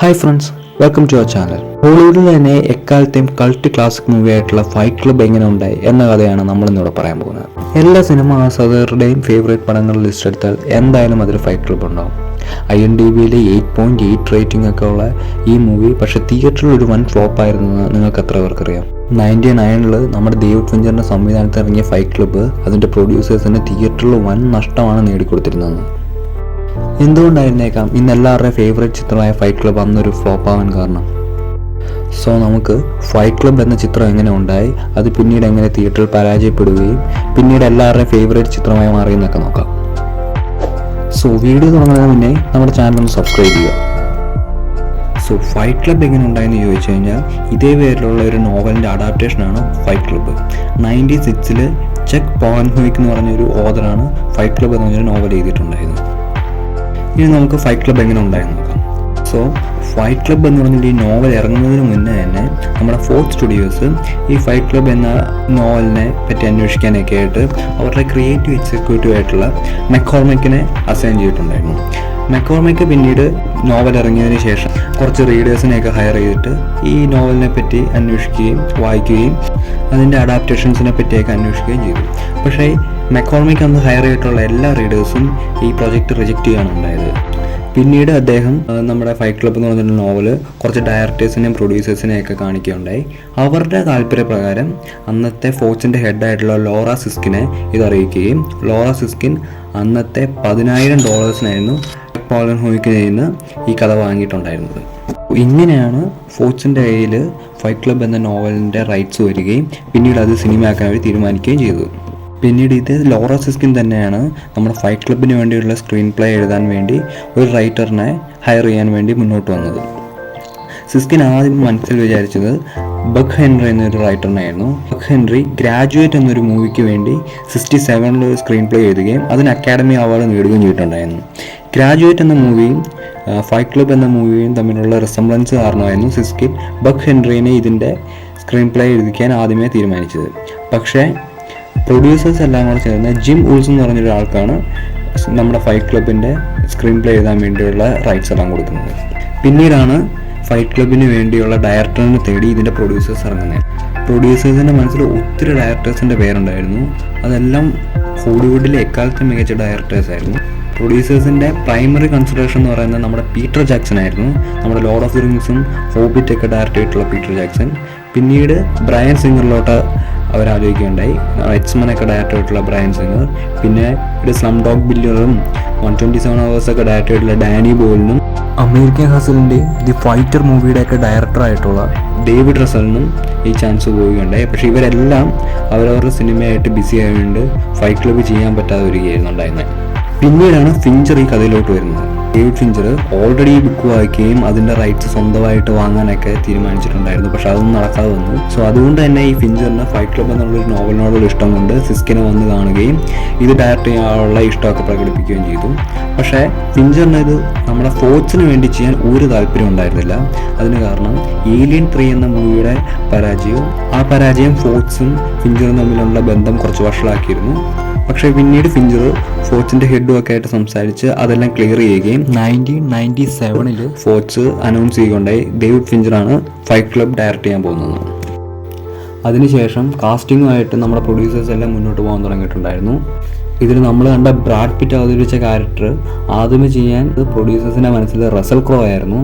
Hi friends, welcome to our channel. ഹോളിവുഡിൽ തന്നെ എക്കാലത്തെയും കൾട്ട് ക്ലാസിക് മൂവി ആയിട്ടുള്ള ഫൈറ്റ് ക്ലബ് എങ്ങനെ ഉണ്ടായി എന്ന കഥയാണ് നമ്മൾ ഇന്നിവിടെ പറയാൻ പോകുന്നത്. എല്ലാ സിനിമ ആസ്വാദകരുടെയും ഫേവറേറ്റ് പടങ്ങൾ ലിസ്റ്റ് എടുത്താൽ എന്തായാലും അതിൽ ഫൈറ്റ് ക്ലബ് ഉണ്ടാവും. IMDbയിൽ 8.8 റേറ്റിംഗ് ഒക്കെ ഉള്ള ഈ മൂവി പക്ഷേ തിയേറ്ററിൽ ഒരു വൻ ഫ്ലോപ്പ് ആയിരുന്നെന്ന് നിങ്ങൾക്ക് എത്ര പേർക്കറിയാം? 99 നമ്മുടെ ഡേവിഡ് ഫിഞ്ചറിന്റെ സംവിധാനത്തിൽ ഇറങ്ങിയ ഫൈറ്റ് ക്ലബ്ബ് അതിന്റെ പ്രൊഡ്യൂസേഴ്സിന് തിയേറ്ററിൽ വൻ നഷ്ടമാണ് നേടിക്കൊടുത്തിരുന്നത്. എന്തുകൊണ്ടായിരുന്നേക്കാം ഇന്ന് എല്ലാവരുടെയും ഫേവറേറ്റ് ചിത്രമായ ഫൈറ്റ് ക്ലബ്ബ് അന്നൊരു ഫ്ലോപ്പ് ആവാൻ കാരണം? സോ നമുക്ക് ഫൈറ്റ് ക്ലബ്ബ് എന്ന ചിത്രം എങ്ങനെ ഉണ്ടായി, അത് പിന്നീട് എങ്ങനെ തിയേറ്ററിൽ പരാജയപ്പെടുകയും പിന്നീട് എല്ലാവരുടെയും ഫേവറേറ്റ് ചിത്രമായി മാറിയെന്നൊക്കെ നോക്കാം. സോ വീഡിയോ തുടങ്ങുന്നതിന് മുന്നേ നമ്മുടെ ചാനൽ ഒന്ന് സബ്സ്ക്രൈബ് ചെയ്യുക. സോ ഫൈറ്റ് ക്ലബ്ബ് എങ്ങനെ ഉണ്ടായെന്ന് ചോദിച്ചു കഴിഞ്ഞാൽ ഇതേ പേരിലുള്ള ഒരു നോവലിൻ്റെ അഡാപ്റ്റേഷനാണ് ഫൈറ്റ് ക്ലബ്ബ്. 96 ചെക്ക് പോളൻഹോയ്ക്ക് എന്ന് പറഞ്ഞൊരു ഓതറാണ് ഫൈറ്റ് ക്ലബ്ബ് എന്ന് പറഞ്ഞൊരു നോവൽ എഴുതിയിട്ടുണ്ടായിരുന്നത്. ഇനി നമുക്ക് ഫൈറ്റ് ക്ലബ്ബ് എങ്ങനെ ഉണ്ടായെന്ന് നോക്കാം. സോ ഫൈറ്റ് ക്ലബ്ബ് എന്ന് പറഞ്ഞിട്ട് ഈ നോവൽ ഇറങ്ങുന്നതിന് മുന്നേ തന്നെ നമ്മുടെ ഫോർത്ത് സ്റ്റുഡിയോസ് ഈ ഫൈറ്റ് ക്ലബ്ബ് എന്ന നോവലിനെ പറ്റി അന്വേഷിക്കാനൊക്കെ ആയിട്ട് അവരുടെ ക്രിയേറ്റീവ് എക്സിക്യൂട്ടീവ് ആയിട്ടുള്ള മെക്കോർമിക്കിനെ അസൈൻ ചെയ്തിട്ടുണ്ടായിരുന്നു. മെക്കോർമിക്ക് പിന്നീട് നോവൽ ഇറങ്ങിയതിന് ശേഷം കുറച്ച് റീഡേഴ്സിനെയൊക്കെ ഹയർ ചെയ്തിട്ട് ഈ നോവലിനെ പറ്റി അന്വേഷിക്കുകയും വായിക്കുകയും അതിൻ്റെ അഡാപ്റ്റേഷൻസിനെ പറ്റിയൊക്കെ അന്വേഷിക്കുകയും ചെയ്തു. പക്ഷേ മെക്കോർമിക്ക് അന്ന് ഹയർ ചെയ്തിട്ടുള്ള എല്ലാ റീഡേഴ്സും ഈ പ്രൊജക്റ്റ് റിജക്റ്റ് ചെയ്യാണ് ഉണ്ടായത്. പിന്നീട് അദ്ദേഹം നമ്മുടെ ഫൈറ്റ് ക്ലബ്ബ് എന്ന് പറഞ്ഞൊരു നോവല് കുറച്ച് ഡയറക്ടേഴ്സിനെയും പ്രൊഡ്യൂസേഴ്സിനെയൊക്കെ കാണിക്കുകയുണ്ടായി. അവരുടെ താല്പര്യപ്രകാരം അന്നത്തെ ഫോർച്ചിൻ്റെ ഹെഡായിട്ടുള്ള ലോറ സിസ്കിനെ ഇത് അറിയിക്കുകയും ലോറ സിസ്കിൻ അന്നത്തെ $10,000 പോളൻഹോയ്ക്ക് നിന്ന് ഈ കഥ വാങ്ങിയിട്ടുണ്ടായിരുന്നത്. ഇങ്ങനെയാണ് ഫോർച്ചിൻ്റെ കയ്യിൽ ഫൈറ്റ് ക്ലബ്ബ് എന്ന നോവലിൻ്റെ റൈറ്റ്സ് വരികയും പിന്നീട് അത് സിനിമയാക്കാൻ വേണ്ടി തീരുമാനിക്കുകയും ചെയ്തു. പിന്നീട് ഇത് ലോറ സിസ്കിൻ തന്നെയാണ് നമ്മുടെ ഫൈറ്റ് ക്ലബ്ബിന് വേണ്ടിയുള്ള സ്ക്രീൻ പ്ലേ എഴുതാൻ വേണ്ടി ഒരു റൈറ്ററിനെ ഹയർ ചെയ്യാൻ വേണ്ടി മുന്നോട്ട് വന്നത്. സിസ്കിൻ ആദ്യം മനസ്സിൽ വിചാരിച്ചത് ബഗ് ഹെൻറി എന്നൊരു റൈറ്ററിനായിരുന്നു. ബഗ് ഹെൻറി ഗ്രാജുവേറ്റ് എന്നൊരു മൂവിക്ക് വേണ്ടി 67 സ്ക്രീൻ പ്ലേ എഴുതുകയും അതിന് അക്കാഡമി അവാർഡ് നേടുകയും ചെയ്തിട്ടുണ്ടായിരുന്നു. ഗ്രാജുവേറ്റ് എന്ന മൂവിയും ഫൈറ്റ് ക്ലബ്ബ് എന്ന മൂവിയും തമ്മിലുള്ള റിസംബ്ലൻസ് കാരണമായിരുന്നു സിസ്കിൻ ബഗ് ഹെൻറിനെ ഇതിൻ്റെ സ്ക്രീൻ പ്ലേ എഴുതിക്കാൻ ആദ്യമേ തീരുമാനിച്ചത്. പക്ഷേ പ്രൊഡ്യൂസേഴ്സ് എല്ലാം കൂടെ ചേർന്ന് ജിം ഉൾസ് എന്ന് പറഞ്ഞൊരു ആൾക്കാണ് നമ്മുടെ ഫൈറ്റ് ക്ലബിൻ്റെ സ്ക്രീൻ പ്ലേ എഴുതാൻ വേണ്ടിയുള്ള റൈറ്റ്സ് എല്ലാം കൊടുക്കുന്നത്. പിന്നീടാണ് ഫൈറ്റ് ക്ലബിന് വേണ്ടിയുള്ള ഡയറക്ടറിനെ തേടി ഇതിൻ്റെ പ്രൊഡ്യൂസേഴ്സ് ഇറങ്ങുന്നത്. പ്രൊഡ്യൂസേഴ്സിൻ്റെ മനസ്സിൽ ഒത്തിരി ഡയറക്ടേഴ്സിൻ്റെ പേരുണ്ടായിരുന്നു. അതെല്ലാം ഹോളിവുഡിലെ എക്കാലത്തെ മികച്ച ഡയറക്ടേഴ്സായിരുന്നു. പ്രൊഡ്യൂസേഴ്സിൻ്റെ പ്രൈമറി കൺസിഡറേഷൻ എന്ന് പറയുന്നത് നമ്മുടെ പീറ്റർ ജാക്സൺ ആയിരുന്നു. നമ്മുടെ ലോർഡ് ഓഫ് ദി റിങ്സും ഹോബിറ്റൊക്കെ ഡയറക്റ്റ് ചെയ്തിട്ടുള്ള പീറ്റർ ജാക്സൺ. പിന്നീട് ബ്രയൻ സിംഗറിലോട്ട് അവരാലോചിക്കുകയുണ്ടായി. എക്സ്മനൊക്കെ ഡയറക്റ്റ് ചെയ്തിട്ടുള്ള ബ്രയൻ സിംഗർ. പിന്നെ ഇവിടെ സ്ലം ഡോഗ് ബില്ലിയറും 127 ഹവേഴ്സൊക്കെ ഡയറക്റ്റ് ചെയ്തിട്ടുള്ള ഡാനി ബോയിലിനും അമേരിക്കൻ ഹസലിൻ്റെയും ദി ഫൈറ്റർ മൂവിയുടെയൊക്കെ ഡയറക്ടറായിട്ടുള്ള ഡേവിഡ് റസലിനും ഈ ചാൻസ് പോവുകയുണ്ടായി. പക്ഷേ ഇവരെല്ലാം അവരവരുടെ സിനിമയായിട്ട് ബിസി ആയതുകൊണ്ട് ഫൈറ്റ് ക്ലബ്ബ് ചെയ്യാൻ പറ്റാതെ വരികയായിരുന്നു ഉണ്ടായിരുന്നത്. പിന്നീടാണ് ഫിഞ്ചർ ഈ കഥയിലോട്ട് വരുന്നത്. ഡേവിഡ് ഫിഞ്ചർ ഓൾറെഡി ഈ ബുക്ക് വായിക്കുകയും അതിൻ്റെ റൈറ്റ്സ് സ്വന്തമായിട്ട് വാങ്ങാനൊക്കെ തീരുമാനിച്ചിട്ടുണ്ടായിരുന്നു. പക്ഷെ അതൊന്നും നടക്കാതെ വന്നു. സോ അതുകൊണ്ട് തന്നെ ഈ ഫിഞ്ചറിന് ഫൈറ്റ് ക്ലബ്ബ് എന്നുള്ളൊരു നോവലിനോടുള്ള ഇഷ്ടം കൊണ്ട് സിസ്കിനെ വന്ന് കാണുകയും ഇത് ഡയറക്റ്റ് ചെയ്യാനുള്ള ഇഷ്ടമൊക്കെ പ്രകടിപ്പിക്കുകയും ചെയ്തു. പക്ഷേ ഫിഞ്ചറിന് ഇത് നമ്മുടെ ഫോർച്ചിന് വേണ്ടി ചെയ്യാൻ ഒരു താല്പര്യം ഉണ്ടായിരുന്നില്ല. അതിന് കാരണം ഏലിയൻ 3 എന്ന മൂവിയുടെ പരാജയവും ആ പരാജയം ഫോർച്ചും ഫിഞ്ചറും തമ്മിലുള്ള ബന്ധം കുറച്ച് വഷളാക്കിയിരുന്നു. പക്ഷേ പിന്നീട് ഫിഞ്ചർ ഫോർച്ചിൻ്റെ ഹെഡും ഒക്കെ ആയിട്ട് സംസാരിച്ച് അതെല്ലാം ക്ലിയർ ചെയ്യുകയും 1997 ഫോർച്ച് അനൗൺസ് ചെയ്യുകയുണ്ടായി ഡേവിഡ് ഫിഞ്ചറാണ് ഫൈറ്റ് ക്ലബ്ബ് ഡയറക്റ്റ് ചെയ്യാൻ പോകുന്നത്. അതിനുശേഷം കാസ്റ്റിങ്ങുമായിട്ട് നമ്മുടെ പ്രൊഡ്യൂസേഴ്സ് എല്ലാം മുന്നോട്ട് പോകാൻ തുടങ്ങിയിട്ടുണ്ടായിരുന്നു. ഇതിൽ നമ്മൾ കണ്ട ബ്രാഡ് പിറ്റ് അവതരിപ്പിച്ച ക്യാരക്ടർ ആദ്യമേ ചെയ്യാൻ പ്രൊഡ്യൂസേഴ്സിൻ്റെ മനസ്സിൽ റസൽ ക്രോ ആയിരുന്നു.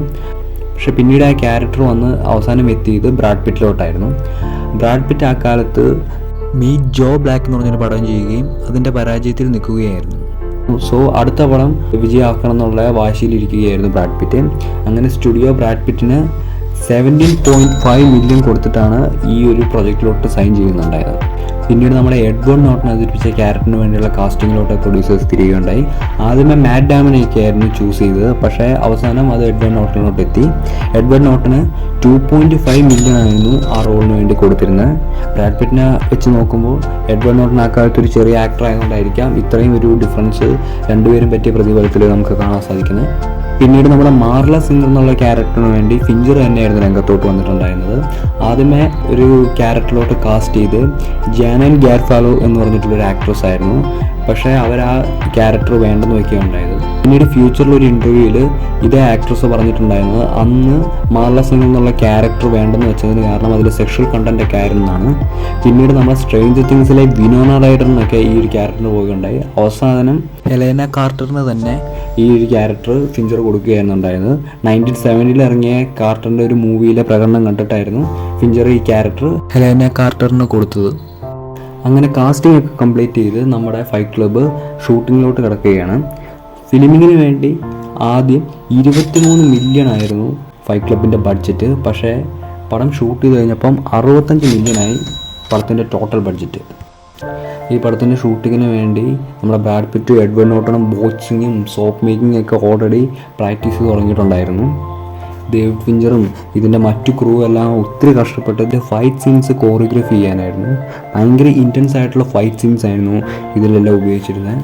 പക്ഷെ പിന്നീട് ആ ക്യാരക്ടർ വന്ന് അവസാനം എത്തിയത് ബ്രാഡ് പിറ്റിലോട്ടായിരുന്നു. ബ്രാഡ് പിറ്റ് ആ കാലത്ത് മീറ്റ് ജോ ബ്ലാക്ക് എന്ന് പറഞ്ഞൊരു പടം ചെയ്യുകയും അതിൻ്റെ പരാജയത്തിൽ നിൽക്കുകയായിരുന്നു. സോ അടുത്ത പടം വിജയമാക്കണം എന്നുള്ള വാശിയിലിരിക്കുകയായിരുന്നു ബ്രാഡ് പിറ്റ്. അങ്ങനെ സ്റ്റുഡിയോ ബ്രാഡ് പിറ്റിന് $17.5 മില്യൺ കൊടുത്തിട്ടാണ് ഈ ഒരു പ്രൊജക്റ്റിലോട്ട് സൈൻ ചെയ്യുന്നുണ്ടായത്. പിന്നീട് നമ്മുടെ എഡ്വേർഡ് നോർട്ടൺ അവതരിപ്പിച്ച ക്യാരക്ടറിന് വേണ്ടിയുള്ള കാസ്റ്റിങ്ങിലോട്ട് പ്രൊഡ്യൂസേഴ്സ് തിരികെയുണ്ടായി. ആദ്യമേ മാറ്റ് ഡാമനെയൊക്കെ ആയിരുന്നു ചൂസ് ചെയ്തത്. പക്ഷേ അവസാനം അത് എഡ്വേർഡ് നോർട്ടണിലോട്ട് എത്തി. എഡ്വേർഡ് നോർട്ടന് $2.5 മില്യൺ ആയിരുന്നു ആ റോളിന് വേണ്ടി കൊടുത്തിരുന്നത്. ബ്രാഡ് പിറ്റിനെ വെച്ച് നോക്കുമ്പോൾ എഡ്വേർഡ് നോർട്ടൺ ആ കാലത്ത് ഒരു ചെറിയ ആക്ടർ ആയതുകൊണ്ടായിരിക്കാം ഇത്രയും ഒരു ഡിഫറൻസ് രണ്ടുപേരും പറ്റിയ പ്രതിഫലത്തിൽ നമുക്ക് കാണാൻ സാധിക്കുന്നത്. പിന്നീട് നമ്മുടെ മാർല സിംഗർ എന്നുള്ള ക്യാരക്ടറിന് വേണ്ടി ഫിഞ്ചർ തന്നെയായിരുന്നു രംഗത്തോട്ട് വന്നിട്ടുണ്ടായിരുന്നത്. ആദ്യമേ ഒരു ക്യാരക്ടറിലോട്ട് കാസ്റ്റ് ചെയ്ത് ജാനൻ ഗാർഫാലോ എന്ന് പറഞ്ഞിട്ടുള്ളൊരു ആക്ട്രസ് ആയിരുന്നു. പക്ഷേ അവർ ആ ക്യാരക്ടർ വേണ്ടെന്ന് വയ്ക്കുകയുണ്ടായത്. പിന്നീട് ഫ്യൂച്ചറിൽ ഒരു ഇൻ്റർവ്യൂവിൽ ഇതേ ആക്ട്രസ് പറഞ്ഞിട്ടുണ്ടായിരുന്നത് അന്ന് മാർല സിംഗ് എന്നുള്ള ക്യാരക്ടർ വേണ്ടെന്ന് വെച്ചതിന് കാരണം അതിൽ സെക്ഷൽ കണ്ടന്റ് ഒക്കെ ആയിരുന്നാണ്. പിന്നീട് നമ്മൾ സ്ട്രേഞ്ചർ തിങ്സിലെ വിനോന റൈഡറിനൊക്കെ ഈ ഒരു ക്യാരക്ടറിന് പോവുകയുണ്ടായി. അവസാനം ഹെലേന കാർട്ടറിന് തന്നെ ഈ ഒരു ക്യാരക്ടർ ഫിഞ്ചർ കൊടുക്കുകയായിരുന്നു ഉണ്ടായത്. 1970 ഇറങ്ങിയ കാർട്ടറിൻ്റെ ഒരു മൂവിയിലെ പ്രകടനം കണ്ടിട്ടായിരുന്നു ഫിഞ്ചർ ഈ ക്യാരക്ടർ ഹെലേന കാർട്ടറിന് കൊടുത്തത്. അങ്ങനെ കാസ്റ്റിംഗ് ഒക്കെ കംപ്ലീറ്റ് ചെയ്ത് നമ്മുടെ ഫൈറ്റ് ക്ലബ്ബ് ഷൂട്ടിങ്ങിലോട്ട് കിടക്കുകയാണ്. ഫിലിമിങ്ങിന് വേണ്ടി ആദ്യം 23 മില്യൺ ആയിരുന്നു ഫൈറ്റ് ക്ലബിൻ്റെ ബഡ്ജറ്റ്. പക്ഷേ പടം ഷൂട്ട് ചെയ്ത് കഴിഞ്ഞപ്പം 65 മില്യണായി പടത്തിൻ്റെ ടോട്ടൽ ബഡ്ജറ്റ്. ഈ പടത്തിൻ്റെ ഷൂട്ടിങ്ങിന് വേണ്ടി നമ്മുടെ ബ്രാഡ് പിറ്റും എഡ്വേർഡ് നോർട്ടണും ബോക്സിങ്ങും സോപ്പ് മേക്കിങ്ങും ഒക്കെ ഓൾറെഡി പ്രാക്ടീസ് ചെയ്ത് തുടങ്ങിയിട്ടുണ്ടായിരുന്നു. ഡേവിഡ് ഫിഞ്ചറും ഇതിൻ്റെ മറ്റു ക്രൂ എല്ലാം ഒത്തിരി കഷ്ടപ്പെട്ടത് ഫൈറ്റ് സീൻസ് കോറിയോഗ്രാഫി ചെയ്യാനായിരുന്നു. ഭയങ്കര ഇൻറ്റൻസ് ആയിട്ടുള്ള ഫൈറ്റ് സീൻസ് ആയിരുന്നു ഇതിലെല്ലാം ഉപയോഗിച്ചിരുന്നത്.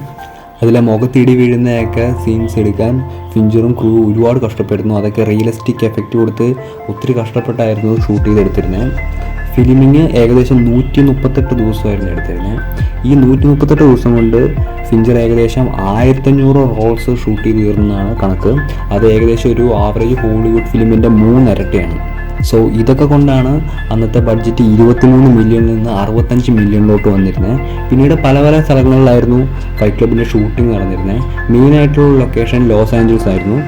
അതിലെ മുഖത്തിടി വീഴുന്നതൊക്കെ സീൻസ് എടുക്കാൻ ഫിഞ്ചറും ക്രൂ ഒരുപാട് കഷ്ടപ്പെടുന്നു. അതൊക്കെ റിയലിസ്റ്റിക് എഫക്റ്റ് കൊടുത്ത് ഒത്തിരി കഷ്ടപ്പെട്ടായിരുന്നു ഷൂട്ട് ചെയ്തെടുത്തിരുന്നത്. ഫിലിമിങ് ഏകദേശം 138 ദിവസമായിരുന്നു എടുത്തിരുന്നത്. ഈ 138 ദിവസം കൊണ്ട് ഫിഞ്ചർ ഏകദേശം 1500 റോൾസ് ഷൂട്ട് ചെയ്ത് തീർന്നതാണ് കണക്ക്. അത് ഏകദേശം ഒരു ആവറേജ് ഹോളിവുഡ് ഫിലിമിൻ്റെ 3 ഇരട്ടിയാണ്. സോ ഇതൊക്കെ കൊണ്ടാണ് അന്നത്തെ ബഡ്ജറ്റ് 23 മില്യണിൽ നിന്ന് 65 മില്യണിലോട്ട് വന്നിരുന്നത്. പിന്നീട് പല പല സ്ഥലങ്ങളിലായിരുന്നു ഫൈറ്റ് ക്ലബിൻ്റെ ഷൂട്ടിംഗ് നടന്നിരുന്നത്. മെയിനായിട്ടുള്ള ലൊക്കേഷൻ ലോസ് ആഞ്ചൽസ് ആയിരുന്നു.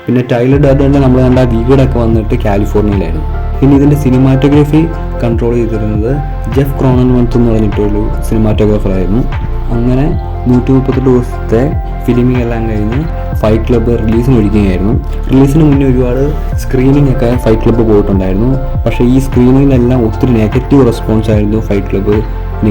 പിന്നെ ടൈലർ ഡർഡൻ്റെ നമ്മൾ കണ്ട വീടൊക്കെ വന്നിട്ട് കാലിഫോർണിയയിലായിരുന്നു. പിന്നെ ഇതിൻ്റെ സിനിമാറ്റോഗ്രാഫി കൺട്രോൾ ചെയ്തിരുന്നത് ജെഫ് ക്രോണൻവെൽത്ത് എന്ന് പറഞ്ഞിട്ടൊരു സിനിമാറ്റോഗ്രാഫറായിരുന്നു. അങ്ങനെ 138 ദിവസത്തെ ഫിലിമിംഗ് എല്ലാം കഴിഞ്ഞ് ഫൈറ്റ് ക്ലബ്ബ് റിലീസിന് ഒരുക്കുകയായിരുന്നു. റിലീസിന് മുന്നേ ഒരുപാട് സ്ക്രീനിങ് ഒക്കെ ഫൈറ്റ് ക്ലബ്ബ് പോയിട്ടുണ്ടായിരുന്നു. പക്ഷേ ഈ സ്ക്രീനിങ്ങിലെല്ലാം ഒത്തിരി നെഗറ്റീവ് റെസ്പോൺസ് ആയിരുന്നു ഫൈറ്റ് ക്ലബ്ബ്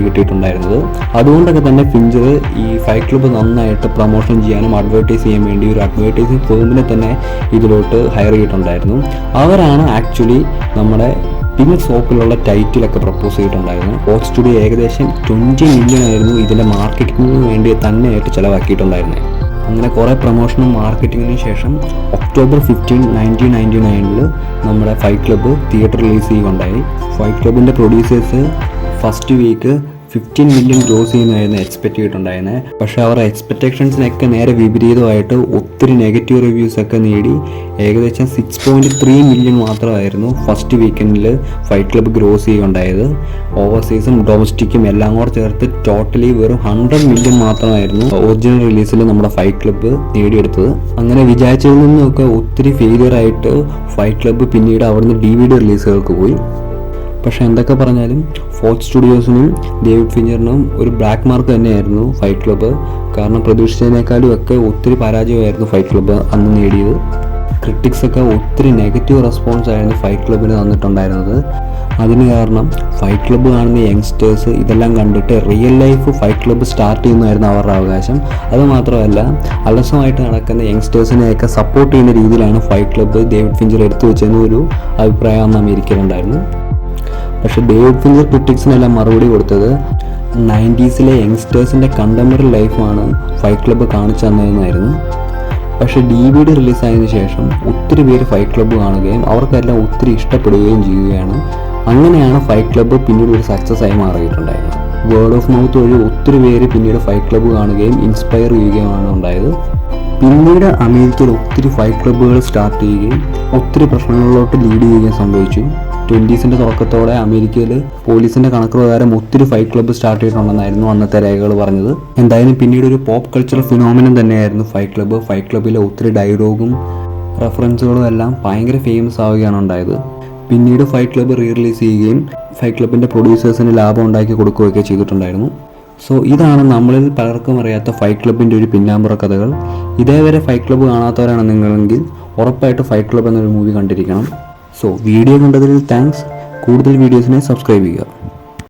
കിട്ടിയിട്ടുണ്ടായിരുന്നത്. അതുകൊണ്ടൊക്കെ തന്നെ ഫിഞ്ചർ ഈ ഫൈറ്റ് ക്ലബ്ബ് നന്നായിട്ട് പ്രൊമോഷൻ ചെയ്യാനും അഡ്വർടൈസ് ചെയ്യാൻ വേണ്ടി ഒരു അഡ്വർടൈസിങ് ഫേമിനെ തന്നെ ഇതിലോട്ട് ഹയർ ചെയ്തിട്ടുണ്ടായിരുന്നു. അവരാണ് ആക്ച്വലി നമ്മുടെ പിങ്ക് സോപ്പിലുള്ള ടൈറ്റിലൊക്കെ പ്രപ്പോസ് ചെയ്തിട്ടുണ്ടായിരുന്നു. ഹോട്ട് സ്റ്റുഡിയോ ഏകദേശം 20 മില്യൺ ആയിരുന്നു ഇതിൻ്റെ മാർക്കറ്റിങ്ങിന് വേണ്ടി തന്നെയായിട്ട് ചിലവാക്കിയിട്ടുണ്ടായിരുന്നത്. അങ്ങനെ കുറേ പ്രൊമോഷനും മാർക്കറ്റിങ്ങിന് ശേഷം ഒക്ടോബർ 15, 1999 നമ്മുടെ ഫൈറ്റ് ക്ലബ്ബ് തിയേറ്റർ റിലീസ് ചെയ്യുകയുണ്ടായി. ഫൈറ്റ് ക്ലബിൻ്റെ producers first week 15 million gross ചെയ്യുന്നതായിരുന്നു എക്സ്പെക്റ്റ് ചെയ്തിട്ടുണ്ടായിരുന്നത്. പക്ഷേ അവരുടെ എക്സ്പെക്റ്റേഷൻസിനൊക്കെ നേരെ വിപരീതമായിട്ട് ഒത്തിരി നെഗറ്റീവ് റിവ്യൂസ് ഒക്കെ നേടി ഏകദേശം 6.3 മില്യൺ മാത്രമായിരുന്നു ഫസ്റ്റ് വീക്കെൻഡിൽ ഫൈറ്റ് ക്ലബ്ബ് ഗ്രോസ് ചെയ്യുകയുണ്ടായത്. ഓവർസീസും ഡൊമസ്റ്റിക്കും എല്ലാം കൂടെ ചേർത്ത് ടോട്ടലി വെറും 100 മില്യൺ മാത്രമായിരുന്നു ഒറിജിനൽ റിലീസിൽ നമ്മുടെ ഫൈറ്റ് ക്ലബ്ബ് നേടിയെടുത്തത്. അങ്ങനെ വിചാരിച്ചതിൽ നിന്നൊക്കെ ഒത്തിരി ഫെയിലിയർ ആയിട്ട് ഫൈറ്റ് ക്ലബ്ബ് പിന്നീട് അവിടുന്ന് DVD റിലീസുകൾക്ക് പോയി. പക്ഷേ എന്തൊക്കെ പറഞ്ഞാലും ഫോർട്ട് സ്റ്റുഡിയോസിനും ഡേവിഡ് ഫിഞ്ചറിനും ഒരു ബ്ലാക്ക് മാർക്ക് തന്നെയായിരുന്നു ഫൈറ്റ് ക്ലബ്ബ്. കാരണം പ്രതീക്ഷിച്ചതിനേക്കാളും ഒക്കെ ഒത്തിരി പരാജയമായിരുന്നു ഫൈറ്റ് ക്ലബ്ബ് അന്ന് നേടിയത്. ക്രിട്ടിക്സൊക്കെ ഒത്തിരി നെഗറ്റീവ് റെസ്പോൺസ് ആയിരുന്നു ഫൈറ്റ് ക്ലബ്ബിന് തന്നിട്ടുണ്ടായിരുന്നത്. അതിന് കാരണം ഫൈറ്റ് ക്ലബ്ബ് കാണുന്ന യങ്സ്റ്റേഴ്സ് ഇതെല്ലാം കണ്ടിട്ട് real life fight club start ചെയ്യുന്നതായിരുന്നു അവരുടെ അവകാശം. അതുമാത്രമല്ല അലസമായിട്ട് നടക്കുന്ന യങ്സ്റ്റേഴ്സിനെയൊക്കെ സപ്പോർട്ട് ചെയ്യുന്ന രീതിയിലാണ് ഫൈറ്റ് ക്ലബ്ബ് ഡേവിഡ് ഫിഞ്ചർ എടുത്തു വെച്ചെന്നൊരു അഭിപ്രായം അന്ന് അമേരിക്കയിലുണ്ടായിരുന്നു. പക്ഷേ ഡേവിഡ് ഫിഞ്ചർ ക്രിട്ടിക്സിനെല്ലാം മറുപടി കൊടുത്തത് 90s യങ്സ്റ്റേഴ്സിൻ്റെ കണ്ടംപററി ലൈഫാണ് ഫൈറ്റ് ക്ലബ്ബ് കാണിച്ചു തന്നതെന്നായിരുന്നു. പക്ഷേ DVD റിലീസായതിനു ശേഷം ഒത്തിരി പേര് ഫൈറ്റ് ക്ലബ്ബ് കാണുകയും അവർക്കെല്ലാം ഒത്തിരി ഇഷ്ടപ്പെടുകയും ചെയ്യുകയാണ്. അങ്ങനെയാണ് ഫൈറ്റ് ക്ലബ്ബ് പിന്നീട് ഒരു സക്സസ് ആയി മാറിയിട്ടുണ്ടായിരുന്നത്. വേർഡ് ഓഫ് മൗത്ത് വഴി ഒത്തിരി പേര് പിന്നീട് ഫൈറ്റ് ക്ലബ്ബ് കാണുകയും ഇൻസ്പയർ ചെയ്യുകയുമാണ് ഉണ്ടായത്. പിന്നീട് അമേരിക്കയിൽ ഒത്തിരി ഫൈറ്റ് ക്ലബ്ബുകൾ സ്റ്റാർട്ട് ചെയ്യുകയും ഒത്തിരി പ്രശ്നങ്ങളിലോട്ട് ലീഡ് ചെയ്യുകയും സംഭവിച്ചു. 20s തുടക്കത്തോടെ അമേരിക്കയിൽ പോലീസിൻ്റെ കണക്ക് പ്രകാരം ഒത്തിരി ഫൈറ്റ് ക്ലബ്ബ് സ്റ്റാർട്ട് ചെയ്തിട്ടുണ്ടെന്നായിരുന്നു അന്നത്തെ രേഖകൾ പറഞ്ഞത്. എന്തായാലും പിന്നീട് ഒരു പോപ്പ് കൾച്ചറൽ ഫിനോമിനൻ തന്നെയായിരുന്നു ഫൈറ്റ് ക്ലബ്ബ്. ഫൈറ്റ് ക്ലബ്ബിലെ ഒത്തിരി ഡയലോഗും റെഫറൻസുകളും എല്ലാം ഭയങ്കര ഫേമസ് ആവുകയാണ് ഉണ്ടായത്. പിന്നീട് ഫൈറ്റ് ക്ലബ്ബ് റിലീസ് ചെയ്യുകയും ഫൈറ്റ് ക്ലബ്ബിൻ്റെ പ്രൊഡ്യൂസേഴ്സിന് ലാഭം ഉണ്ടാക്കി കൊടുക്കുകയൊക്കെ ചെയ്തിട്ടുണ്ടായിരുന്നു. സോ ഇതാണ് നമ്മളിൽ പലർക്കും അറിയാത്ത ഫൈറ്റ് ക്ലബ്ബിൻ്റെ ഒരു പിന്നാമ്പുറ കഥകൾ. ഇതേവരെ ഫൈറ്റ് ക്ലബ്ബ് കാണാത്തവരാണ് നിങ്ങളെങ്കിൽ ഉറപ്പായിട്ട് ഫൈറ്റ് ക്ലബ്ബ് എന്നൊരു മൂവി കണ്ടിരിക്കണം. സോ വീഡിയോ കണ്ടതിൽ താങ്ക്സ്. കൂടുതൽ വീഡിയോസിനെ സബ്സ്ക്രൈബ് ചെയ്യുക.